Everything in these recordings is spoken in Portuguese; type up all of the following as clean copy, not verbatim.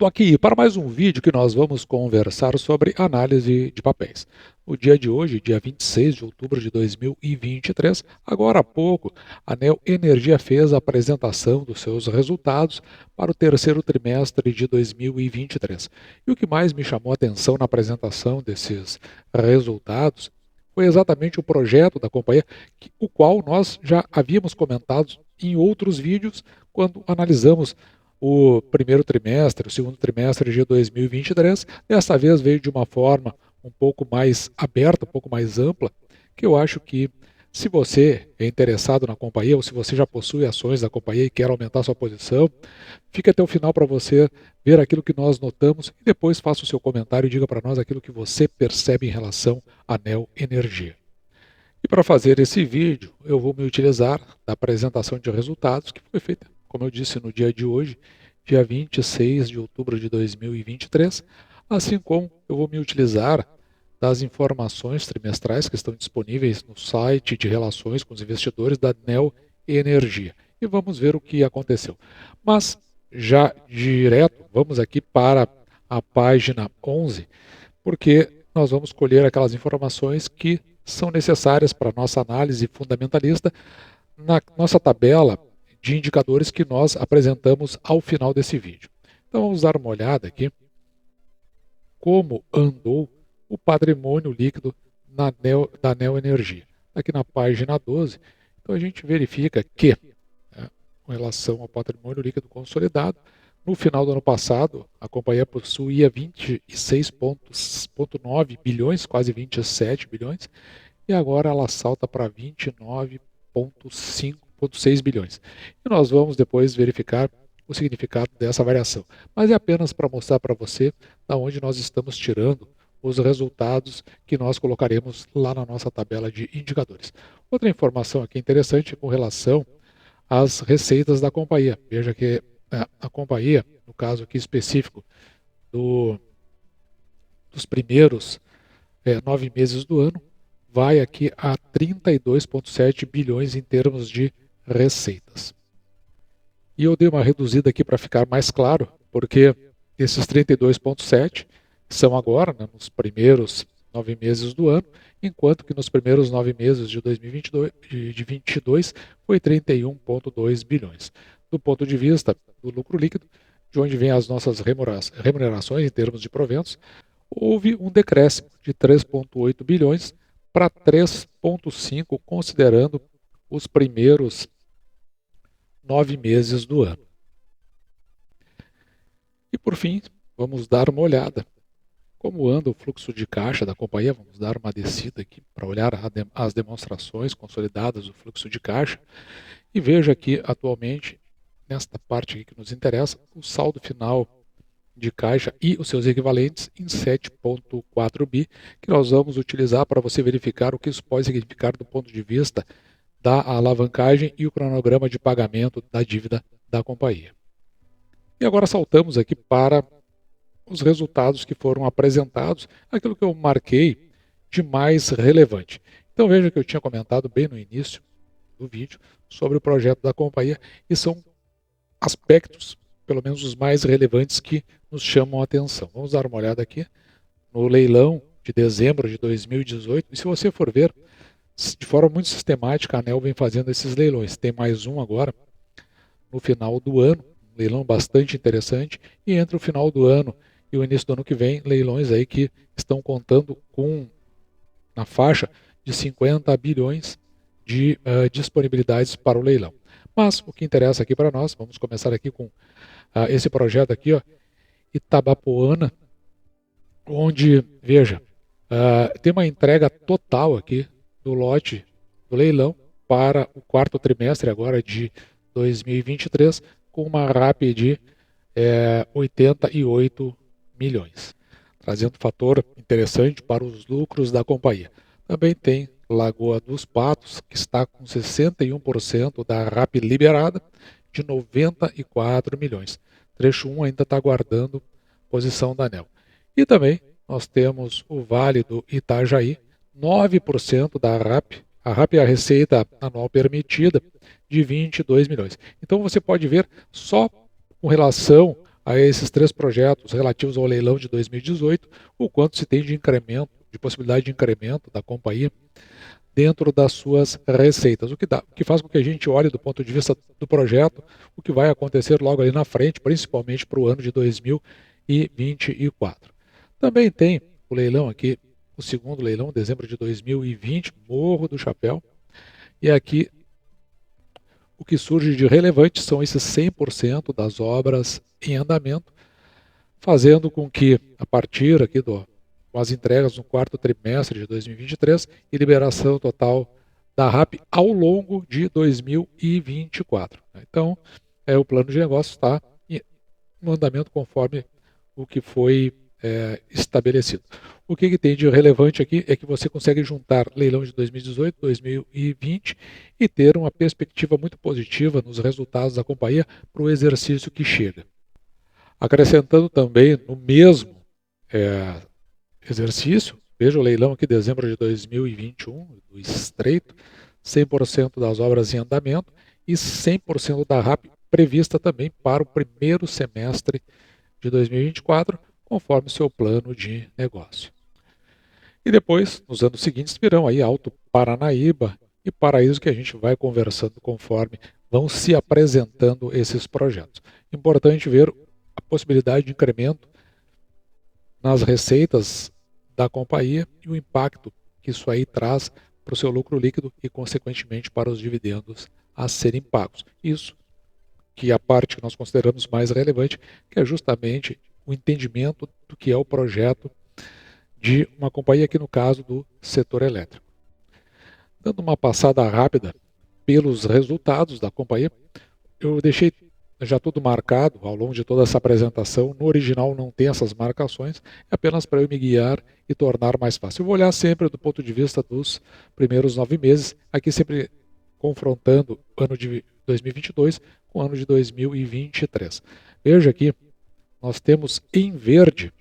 Estou aqui para mais um vídeo que nós vamos conversar sobre análise de papéis. No dia de hoje, dia 26 de outubro de 2023, agora há pouco, a Neo Energia fez a apresentação dos seus resultados para o terceiro trimestre de 2023. E o que mais me chamou a atenção na apresentação desses resultados foi exatamente o projeto da companhia, o qual nós já havíamos comentado em outros vídeos quando analisamos o primeiro trimestre, o segundo trimestre de 2023, dessa vez veio de uma forma um pouco mais aberta, um pouco mais ampla, que eu acho que se você é interessado na companhia ou se você já possui ações da companhia e quer aumentar sua posição, fique até o final para você ver aquilo que nós notamos e depois faça o seu comentário e diga para nós aquilo que você percebe em relação à Neo Energia. E para fazer esse vídeo, eu vou me utilizar da apresentação de resultados que foi feita, como eu disse, no dia de hoje, dia 26 de outubro de 2023, assim como eu vou me utilizar das informações trimestrais que estão disponíveis no site de relações com os investidores da Neo Energia. E vamos ver o que aconteceu. Mas, já direto, vamos aqui para a página 11, porque nós vamos colher aquelas informações que são necessárias para a nossa análise fundamentalista na nossa tabela de indicadores que nós apresentamos ao final desse vídeo. Então vamos dar uma olhada aqui como andou o patrimônio líquido da Neo Energia. Aqui na página 12, então a gente verifica que, com relação ao patrimônio líquido consolidado, no final do ano passado, a companhia possuía 26,9 bilhões, quase 27 bilhões, e agora ela salta para 29,6 bilhões. E nós vamos depois verificar o significado dessa variação. Mas é apenas para mostrar para você da onde nós estamos tirando os resultados que nós colocaremos lá na nossa tabela de indicadores. Outra informação aqui interessante com relação às receitas da companhia. Veja que a companhia, no caso aqui específico dos primeiros 9 meses do ano, vai aqui a 32,7 bilhões em termos de receitas. E eu dei uma reduzida aqui para ficar mais claro, porque esses 32,7 são agora, né, nos primeiros 9 meses do ano, enquanto que nos primeiros 9 meses de 2022 foi 31,2 bilhões. Do ponto de vista do lucro líquido, de onde vem as nossas remunerações em termos de proventos, houve um decréscimo de 3,8 bilhões para 3,5, considerando os primeiros 9 meses do ano. E por fim, vamos dar uma olhada como anda o fluxo de caixa da companhia. Vamos dar uma descida aqui para olhar as demonstrações consolidadas do fluxo de caixa. E veja aqui atualmente, nesta parte aqui que nos interessa, o saldo final de caixa e os seus equivalentes em 7,4 bi, que nós vamos utilizar para você verificar o que isso pode significar do ponto de vista da alavancagem e o cronograma de pagamento da dívida da companhia. E agora saltamos aqui para os resultados que foram apresentados, aquilo que eu marquei de mais relevante. Então veja que eu tinha comentado bem no início do vídeo sobre o projeto da companhia e são aspectos, pelo menos os mais relevantes, que nos chamam a atenção. Vamos dar uma olhada aqui no leilão de dezembro de 2018, e se você for ver, de forma muito sistemática, a ANEEL vem fazendo esses leilões. Tem mais um agora, no final do ano, um leilão bastante interessante, e entre o final do ano e o início do ano que vem, leilões aí que estão contando com, na faixa de 50 bilhões de disponibilidades para o leilão. Mas o que interessa aqui para nós, vamos começar aqui com esse projeto aqui, ó, Itabapoana, onde, veja, tem uma entrega total aqui do lote do leilão para o quarto trimestre agora de 2023, com uma RAP de 88 milhões, trazendo um fator interessante para os lucros da companhia. Também tem Lagoa dos Patos, que está com 61% da RAP liberada, de 94 milhões. Trecho 1 ainda está aguardando posição da ANEEL. E também nós temos o Vale do Itajaí, 9% da RAP. A RAP é a receita anual permitida, de 22 milhões. Então você pode ver, só com relação a esses 3 projetos relativos ao leilão de 2018, o quanto se tem de incremento, de possibilidade de incremento da companhia dentro das suas receitas, o que faz com que a gente olhe do ponto de vista do projeto, o que vai acontecer logo ali na frente, principalmente para o ano de 2024. Também tem o leilão aqui, o segundo leilão, dezembro de 2020, Morro do Chapéu, e aqui o que surge de relevante são esses 100% das obras em andamento, fazendo com que, a partir aqui com as entregas no quarto trimestre de 2023 e liberação total da RAP ao longo de 2024. Então, o plano de negócio está no andamento conforme o que foi estabelecido. O que tem de relevante aqui é que você consegue juntar leilão de 2018, 2020 e ter uma perspectiva muito positiva nos resultados da companhia para o exercício que chega. Acrescentando também no mesmo exercício, veja o leilão aqui, dezembro de 2021, do Estreito, 100% das obras em andamento e 100% da RAP prevista também para o primeiro semestre de 2024, conforme seu plano de negócio. E depois, nos anos seguintes, virão aí Alto Paranaíba e Paraíso, que a gente vai conversando conforme vão se apresentando esses projetos. Importante ver a possibilidade de incremento nas receitas da companhia e o impacto que isso aí traz para o seu lucro líquido e, consequentemente, para os dividendos a serem pagos. Isso que é a parte que nós consideramos mais relevante, que é justamente o entendimento do que é o projeto de uma companhia, aqui no caso do setor elétrico. Dando uma passada rápida pelos resultados da companhia, eu deixei já tudo marcado ao longo de toda essa apresentação. No original não tem essas marcações, é apenas para eu me guiar e tornar mais fácil. Eu vou olhar sempre do ponto de vista dos primeiros 9 meses, aqui sempre confrontando o ano de 2022 com o ano de 2023. Veja aqui, nós temos em verde,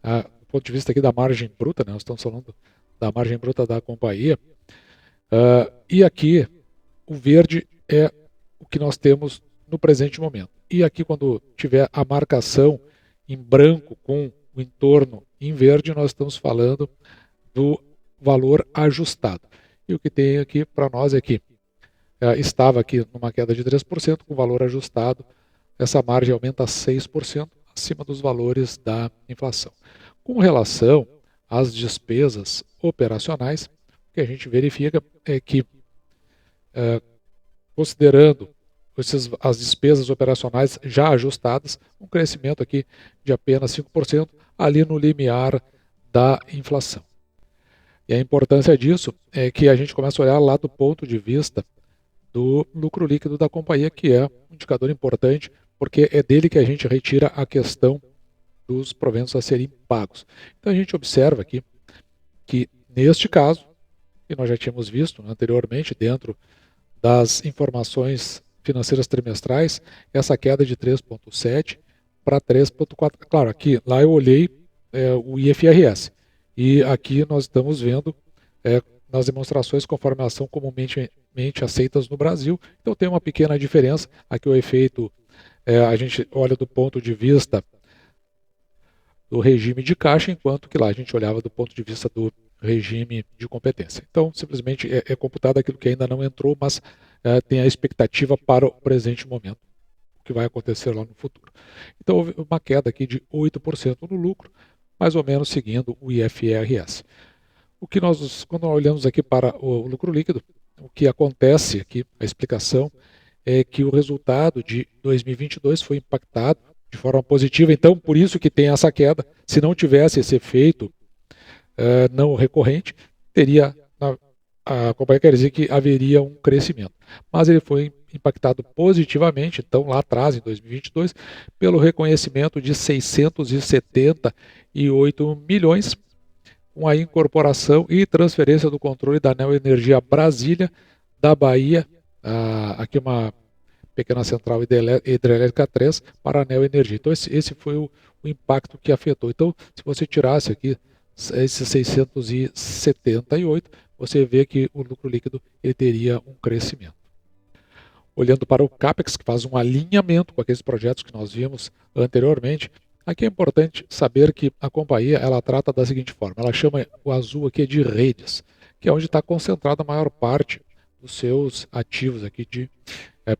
do ponto de vista aqui da margem bruta, né, nós estamos falando da margem bruta da companhia, e aqui o verde é o que nós temos no presente momento. E aqui, quando tiver a marcação em branco com o entorno em verde, nós estamos falando do valor ajustado. E o que tem aqui para nós é que estava aqui numa queda de 3%, com valor ajustado, essa margem aumenta a 6%, acima dos valores da inflação. Com relação às despesas operacionais, o que a gente verifica é que, considerando as despesas operacionais já ajustadas, um crescimento aqui de apenas 5%, ali no limiar da inflação. E a importância disso é que a gente começa a olhar lá do ponto de vista do lucro líquido da companhia, que é um indicador importante, porque é dele que a gente retira a questão dos proventos a serem pagos. Então a gente observa aqui que, neste caso, que nós já tínhamos visto anteriormente, dentro das informações financeiras trimestrais, essa queda de 3,7 para 3,4. Claro, lá eu olhei o IFRS, e aqui nós estamos vendo nas demonstrações conforme elas são comumente aceitas no Brasil. Então tem uma pequena diferença. Aqui o efeito, a gente olha do ponto de vista do regime de caixa, enquanto que lá a gente olhava do ponto de vista do regime de competência. Então, simplesmente é computado aquilo que ainda não entrou, mas tem a expectativa para o presente momento, o que vai acontecer lá no futuro. Então, houve uma queda aqui de 8% no lucro, mais ou menos seguindo o IFRS. O que quando nós olhamos aqui para o lucro líquido, o que acontece aqui, a explicação, é que o resultado de 2022 foi impactado de forma positiva, então por isso que tem essa queda. Se não tivesse esse efeito não recorrente, a companhia quer dizer que haveria um crescimento. Mas ele foi impactado positivamente, então lá atrás, em 2022, pelo reconhecimento de 678 milhões, com a incorporação e transferência do controle da Neo Energia Brasília, da Bahia, aqui uma pequena central hidrelétrica 3, para a Neo Energia. Então esse foi o impacto que afetou. Então, se você tirasse aqui esses 678, você vê que o lucro líquido ele teria um crescimento. Olhando para o CAPEX, que faz um alinhamento com aqueles projetos que nós vimos anteriormente, aqui é importante saber que a companhia ela trata da seguinte forma, ela chama o azul aqui de redes, que é onde está concentrada a maior parte dos seus ativos aqui,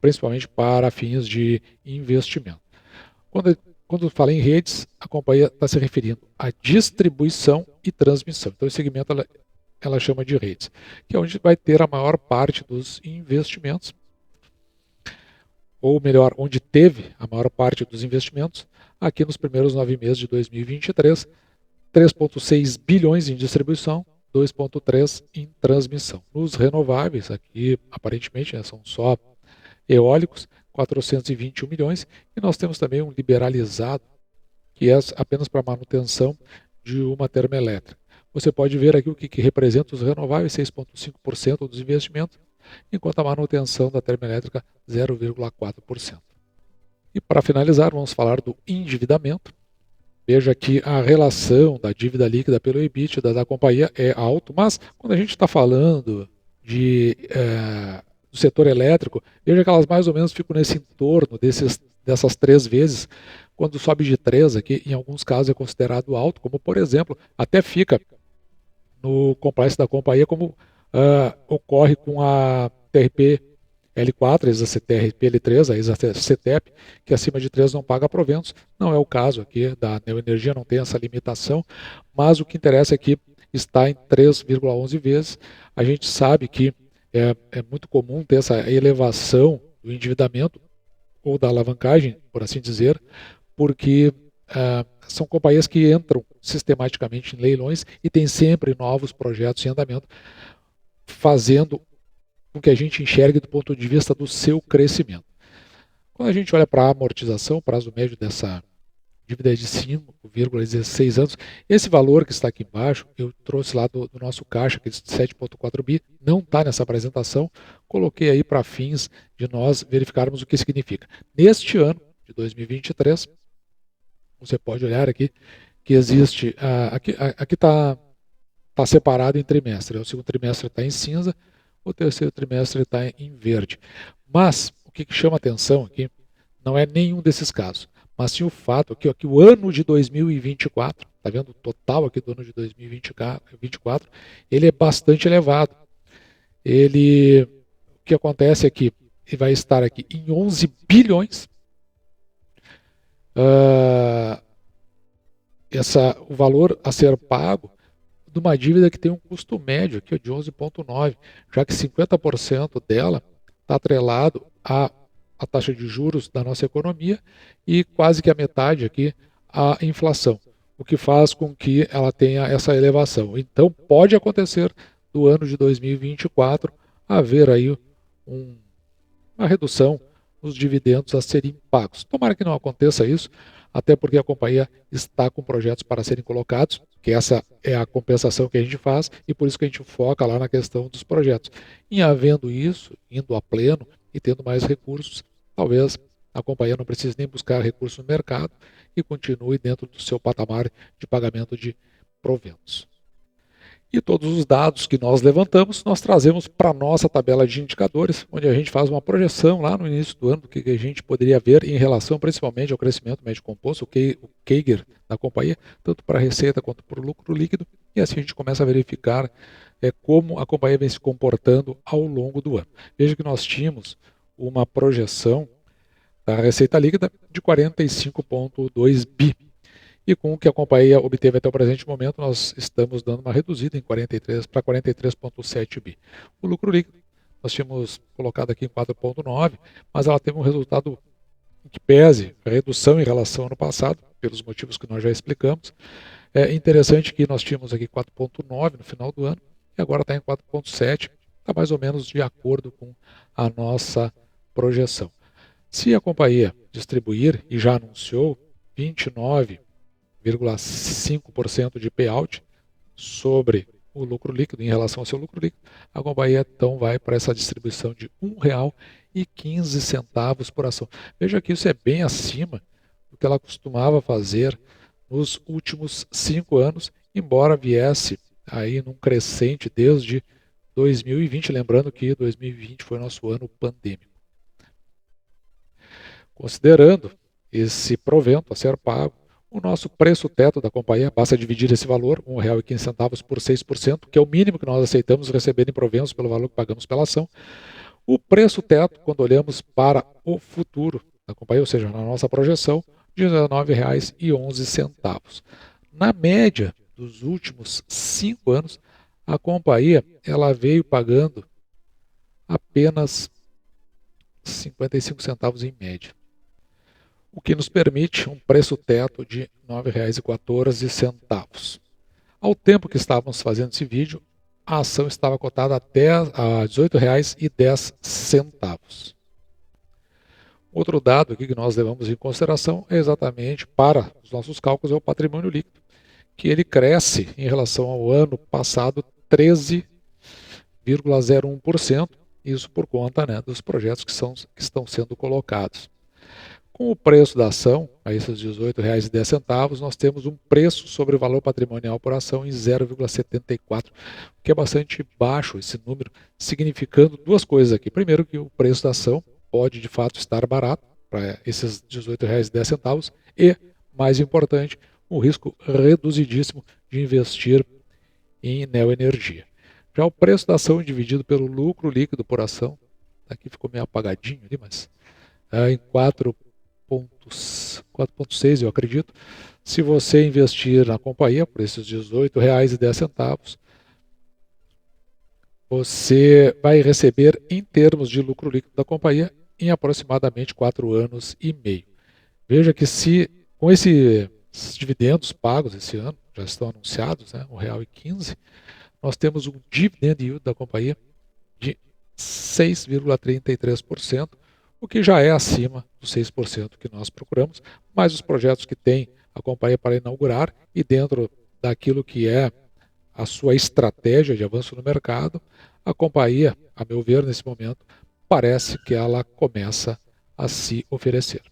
principalmente para fins de investimento. Quando fala em redes, a companhia está se referindo à distribuição e transmissão. Então, esse segmento ela chama de redes, que é onde vai ter a maior parte dos investimentos, ou melhor, onde teve a maior parte dos investimentos, aqui nos primeiros 9 meses de 2023, 3,6 bilhões em distribuição, 2,3 em transmissão. Nos renováveis, aqui aparentemente são só eólicos, 421 milhões, e nós temos também um liberalizado, que é apenas para manutenção de uma termoelétrica. Você pode ver aqui o que representa os renováveis, 6,5% dos investimentos, enquanto a manutenção da termoelétrica, 0,4%. E para finalizar, vamos falar do endividamento. Veja que a relação da dívida líquida pelo EBITDA da companhia é alto, mas quando a gente está falando do setor elétrico, veja que elas mais ou menos ficam nesse entorno dessas 3 vezes. Quando sobe de 3 aqui, em alguns casos é considerado alto, como por exemplo, até fica no compliance da companhia, como ocorre com a TRP L4, a ex-CTRP L3, a ex-CTEP, que acima de 3 não paga proventos. Não é o caso aqui da Neoenergia, não tem essa limitação, mas o que interessa é que está em 3,11 vezes. A gente sabe que é muito comum ter essa elevação do endividamento ou da alavancagem, por assim dizer, porque são companhias que entram sistematicamente em leilões e tem sempre novos projetos em andamento, fazendo com que a gente enxergue do ponto de vista do seu crescimento. Quando a gente olha para a amortização, o prazo médio dessa dívida é de 5,16 anos. Esse valor que está aqui embaixo, eu trouxe lá do nosso caixa, que é de 7,4 bi, não está nessa apresentação, coloquei aí para fins de nós verificarmos o que significa. Neste ano de 2023, você pode olhar aqui que existe, aqui está separado em trimestre, o segundo trimestre está em cinza, o terceiro trimestre está em verde. Mas o que chama atenção aqui não é nenhum desses casos, mas sim o fato aqui, ó, que o ano de 2024, está vendo o total aqui do ano de 2024, ele é bastante elevado. O que acontece aqui, ele vai estar aqui em 11 bilhões, o valor a ser pago de uma dívida que tem um custo médio aqui de 11,9, já que 50% dela está atrelado à taxa de juros da nossa economia e quase que a metade aqui à inflação, o que faz com que ela tenha essa elevação. Então pode acontecer do ano de 2024 haver aí uma redução nos dividendos a serem pagos. Tomara que não aconteça isso, até porque a companhia está com projetos para serem colocados, que essa é a compensação que a gente faz, e por isso que a gente foca lá na questão dos projetos. Em havendo isso, indo a pleno e tendo mais recursos, talvez a companhia não precise nem buscar recursos no mercado e continue dentro do seu patamar de pagamento de proventos. E todos os dados que nós levantamos, nós trazemos para a nossa tabela de indicadores, onde a gente faz uma projeção lá no início do ano do que a gente poderia ver em relação principalmente ao crescimento médio composto, o CAGR da companhia, tanto para a receita quanto para o lucro líquido, e assim a gente começa a verificar como a companhia vem se comportando ao longo do ano. Veja que nós tínhamos uma projeção da receita líquida de 45,2 bi. E com o que a companhia obteve até o presente momento, nós estamos dando uma reduzida em 43 para 43,7 bi. O lucro líquido, nós tínhamos colocado aqui em 4,9, mas ela teve um resultado que pese a redução em relação ao ano passado, pelos motivos que nós já explicamos. É interessante que nós tínhamos aqui 4,9 no final do ano, e agora está em 4,7, está mais ou menos de acordo com a nossa projeção. Se a companhia distribuir, e já anunciou, 29,5% de payout sobre o lucro líquido, em relação ao seu lucro líquido, a companhia então vai para essa distribuição de R$ 1,15 por ação. Veja que isso é bem acima do que ela costumava fazer nos últimos 5 anos, embora viesse aí num crescente desde 2020, lembrando que 2020 foi nosso ano pandêmico. Considerando esse provento a ser pago, o nosso preço teto da companhia, basta dividir esse valor, R$ 1,15 por 6%, que é o mínimo que nós aceitamos receber em proventos pelo valor que pagamos pela ação. O preço teto, quando olhamos para o futuro da companhia, ou seja, na nossa projeção, de R$ 19,11. Na média dos últimos 5 anos, a companhia ela veio pagando apenas 55 centavos em média, o que nos permite um preço teto de R$ 9,14. Ao tempo que estávamos fazendo esse vídeo, a ação estava cotada até a R$ 18,10. Outro dado aqui que nós levamos em consideração é exatamente para os nossos cálculos é o patrimônio líquido, que ele cresce em relação ao ano passado 13,01%, isso por conta, né, dos projetos que estão sendo colocados. Com o preço da ação, a esses R$ 18,10, nós temos um preço sobre o valor patrimonial por ação em 0,74, o que é bastante baixo esse número, significando duas coisas aqui. Primeiro, que o preço da ação pode de fato estar barato para esses R$ 18,10 e, mais importante, o risco reduzidíssimo de investir em Neoenergia. Já o preço da ação dividido pelo lucro líquido por ação, aqui ficou meio apagadinho ali, mas em 4,6 eu acredito. Se você investir na companhia por esses R$ 18,10, você vai receber em termos de lucro líquido da companhia em aproximadamente 4 anos e meio. Veja que se com esses dividendos pagos esse ano, já estão anunciados, né, R$ 1,15, nós temos um dividend yield da companhia de 6,33%, o que já é acima dos 6% que nós procuramos, mas os projetos que tem a companhia para inaugurar e dentro daquilo que é a sua estratégia de avanço no mercado, a companhia, a meu ver, nesse momento, parece que ela começa a se oferecer.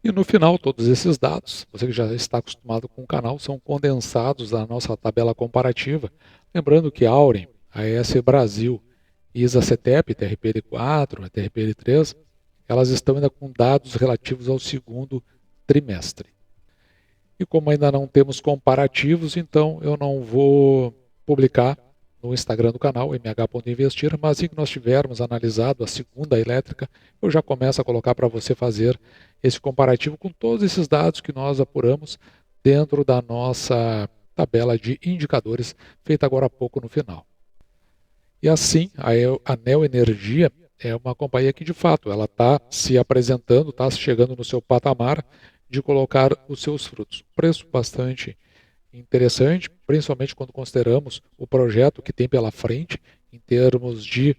E no final, todos esses dados, você que já está acostumado com o canal, são condensados na nossa tabela comparativa. Lembrando que Auren, AES Brasil, ISA-CETEP, TRPL4, TRPL3, elas estão ainda com dados relativos ao segundo trimestre. E como ainda não temos comparativos, então eu não vou publicar no Instagram do canal, mh.investir, mas assim que nós tivermos analisado a segunda elétrica, eu já começo a colocar para você fazer esse comparativo com todos esses dados que nós apuramos dentro da nossa tabela de indicadores, feita agora há pouco no final. E assim, a Neoenergia é uma companhia que, de fato, ela está se apresentando, está chegando no seu patamar de colocar os seus frutos. Preço bastante interessante, principalmente quando consideramos o projeto que tem pela frente, em termos de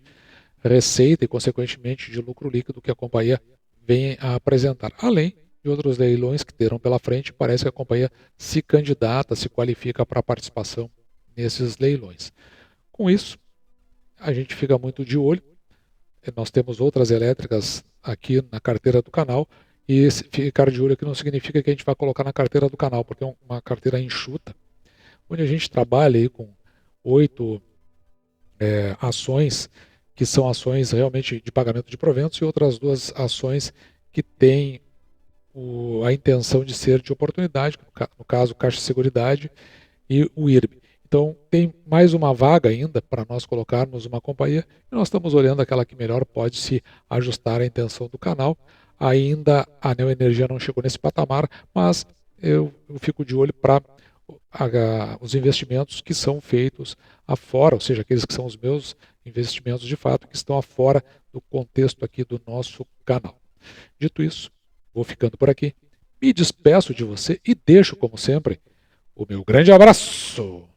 receita e, consequentemente, de lucro líquido que a companhia vem a apresentar. Além de outros leilões que terão pela frente, parece que a companhia se candidata, se qualifica para a participação nesses leilões. Com isso, a gente fica muito de olho. Nós temos outras elétricas aqui na carteira do canal, e ficar de olho aqui não significa que a gente vai colocar na carteira do canal, porque é uma carteira enxuta, onde a gente trabalha aí com 8 ações, que são ações realmente de pagamento de proventos, e outras 2 ações que têm a intenção de ser de oportunidade, no caso Caixa Seguridade e o IRB. Então tem mais uma vaga ainda para nós colocarmos uma companhia, e nós estamos olhando aquela que melhor pode se ajustar à intenção do canal. Ainda a Neoenergia não chegou nesse patamar, mas eu fico de olho para os investimentos que são feitos afora, ou seja, aqueles que são os meus investimentos de fato, que estão afora do contexto aqui do nosso canal. Dito isso, vou ficando por aqui, me despeço de você e deixo, como sempre, o meu grande abraço!